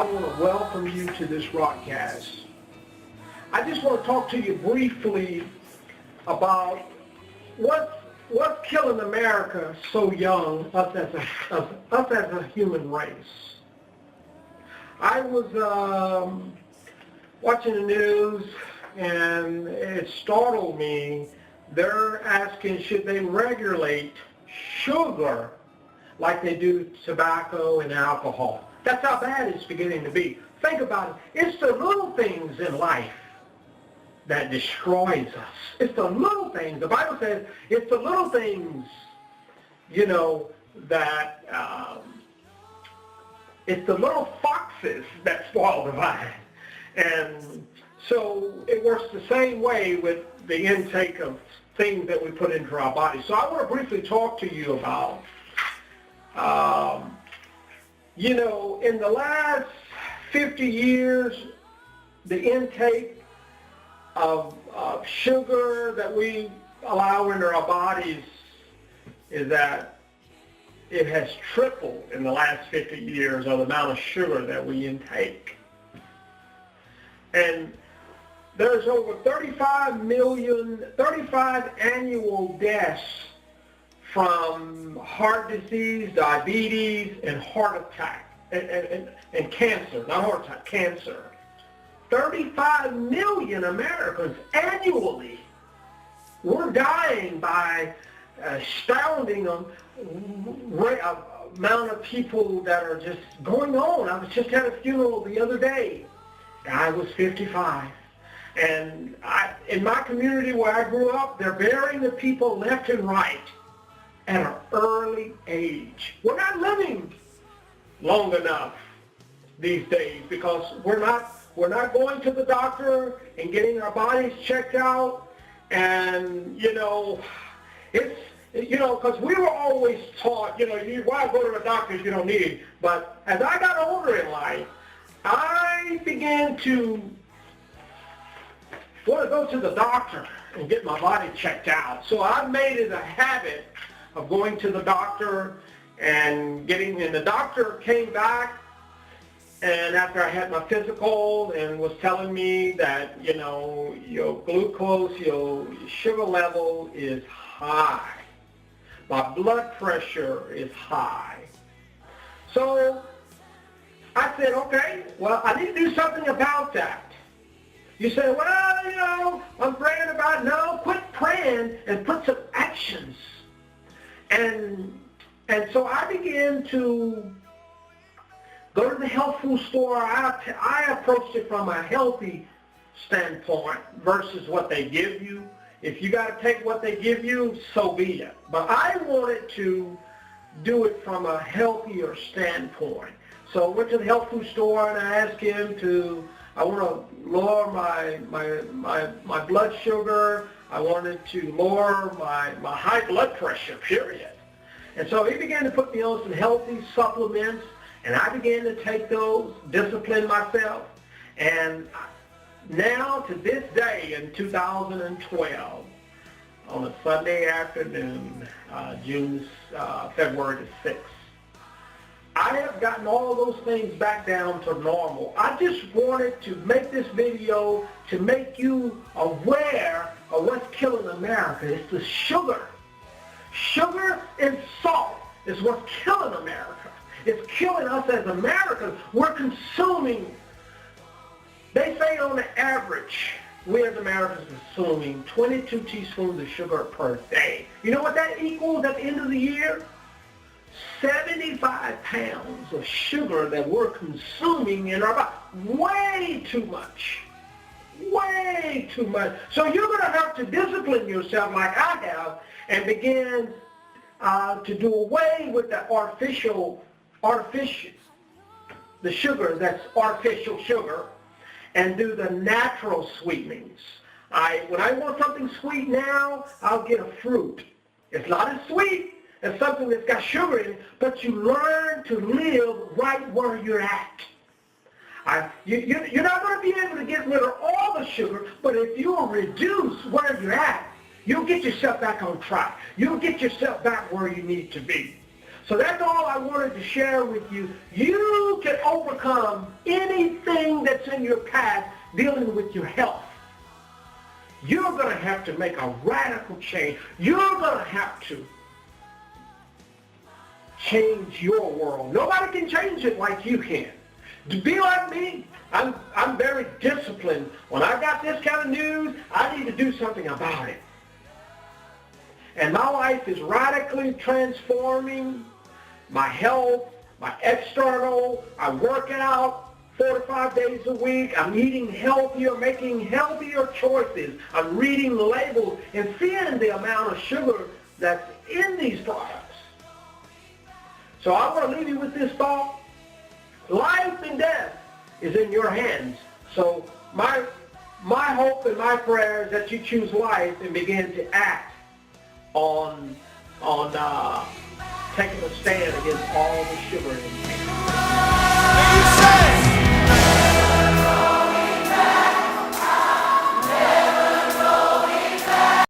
I want to welcome you to this broadcast. I just want to talk to you briefly about what's killing America so young, us as a human race. I was watching the news, and it startled me. They're asking, should they regulate sugar like they do tobacco and alcohol? That's how bad it's beginning to be. Think about it. It's the little things in life that destroys us. It's the little things. The Bible says it's the little things, that it's the little foxes that spoil the vine. And so it works the same way with the intake of things that we put into our body. So I want to briefly talk to you about, in the last 50 years, the intake of sugar that we allow into our bodies is that it has tripled in the last 50 years of the amount of sugar that we intake. And there's over 35 annual deaths from heart disease, diabetes, and heart attack, and cancer, not heart attack, cancer. 35 million Americans annually. We're dying by astounding amount of people that are just going on. I was just at a funeral the other day. Guy was 55. And in my community where I grew up, they're burying the people left and right at an early age. We're not living long enough these days because we're not going to the doctor and getting our bodies checked out. And, because we were always taught, why go to the doctor if you don't need it. But as I got older in life, I began to want to go to the doctor and get my body checked out. So I made it a habit of going to the doctor and the doctor came back, and after I had my physical and was telling me that, your glucose, your sugar level is high. My blood pressure is high. So I said, okay, well, I need to do something about that. You say, well, I'm praying about it. No, quit praying and put some actions. And so I began to go to the health food store. I approached it from a healthy standpoint versus what they give you. If you got to take what they give you, so be it. But I wanted to do it from a healthier standpoint. So I went to the health food store and I asked him I want to lower my blood sugar. I wanted to lower my high blood pressure, period. And so he began to put me on some healthy supplements, and I began to take those, discipline myself. And now, to this day, in 2012, on a Sunday afternoon, February the 6th, I have gotten all those things back down to normal. I just wanted to make this video to make you aware of what's killing America. It's the sugar. Sugar and salt is what's killing America. It's killing us as Americans. We're consuming, they say on the average, we as Americans are consuming 22 teaspoons of sugar per day. You know what that equals at the end of the year? 75 pounds of sugar that we're consuming in our body. Way too much. Way too much. So you're going to have to discipline yourself like I have and begin to do away with the the sugar that's artificial sugar, and do the natural sweetenings. When I want something sweet now, I'll get a fruit. It's not as sweet as something that's got sugar in it, but you learn to live right where you're at. You're not going to be able to get rid of all the sugar, but if you'll reduce where you're at, you'll get yourself back on track. You'll get yourself back where you need to be. So that's all I wanted to share with you. You can overcome anything that's in your path dealing with your health. You're going to have to make a radical change. You're going to have to change your world. Nobody can change it like you can. To be like me, I'm very disciplined. When I got this kind of news, I need to do something about it. And my life is radically transforming. My health, my external, I work out 4 to 5 days a week. I'm eating healthier, making healthier choices. I'm reading the labels and seeing the amount of sugar that's in these products. So I want to leave you with this thought. Life and death is in your hands. So my hope and my prayer is that you choose life and begin to act on taking a stand against all the sugar in you.